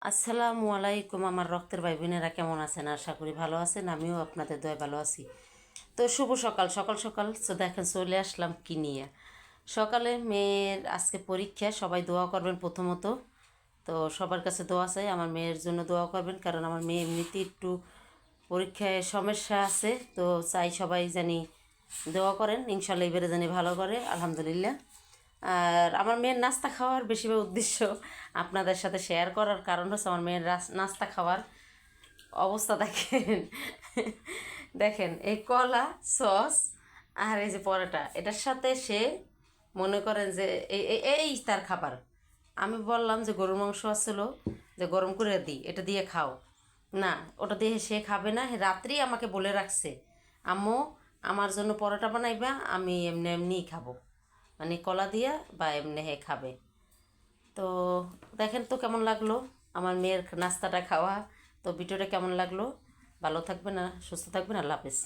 আসসালামু আলাইকুম আমার রক্তের ভাই বোনেরা কেমন আছেন? আশা করি ভালো আছেন। আমিও আপনাদের দয়ায় ভালো আছি। তো শুভ সকাল সকাল সকাল তো দেখেন চলে আসলাম কি নিয়ে। সকালে মেয়ের আজকে পরীক্ষা, সবাই দোয়া করবেন প্রথমত। তো সবার কাছে দোয়া চাই, আমার মেয়ের জন্য দোয়া করবেন, কারণ আমার মেয়ে এমনিতেই একটু পরীক্ষায় সমস্যা আছে। তো চাই সবাই জানি দোয়া করেন, ইনশাল্লাহ এবারে জানি ভালো করে, আলহামদুলিল্লাহ। আর আমার মেয়ের নাস্তা খাওয়ার বেশিরভাগ উদ্দেশ্য আপনাদের সাথে শেয়ার করার কারণ হচ্ছে আমার মেয়ের নাস্তা খাওয়ার অবস্থা দেখেন। দেখেন এই কলা, সস আর এই যে পরোটা, এটার সাথে সে মনে করেন যে এই এই এই তার খাবার। আমি বললাম যে গরুর মাংস আসছিল, যে গরম করে দিই, এটা দিয়ে খাও। না, ওটা দিয়ে সে খাবে না। রাত্রেই আমাকে বলে রাখছে, আম্মু আমার জন্য পরোটা বানাইবা, আমি এমনি এমনিই খাবো, মানে কলা দিয়া বা এমনি হে খাবে। তো দেখেন তো কেমন লাগলো আমার মেয়ের নাস্তাটা খাওয়া। তো ভিডিওটা কেমন লাগলো? ভালো থাকবেন, সুস্থ থাকবেন, আল্লাহ হাফেজ।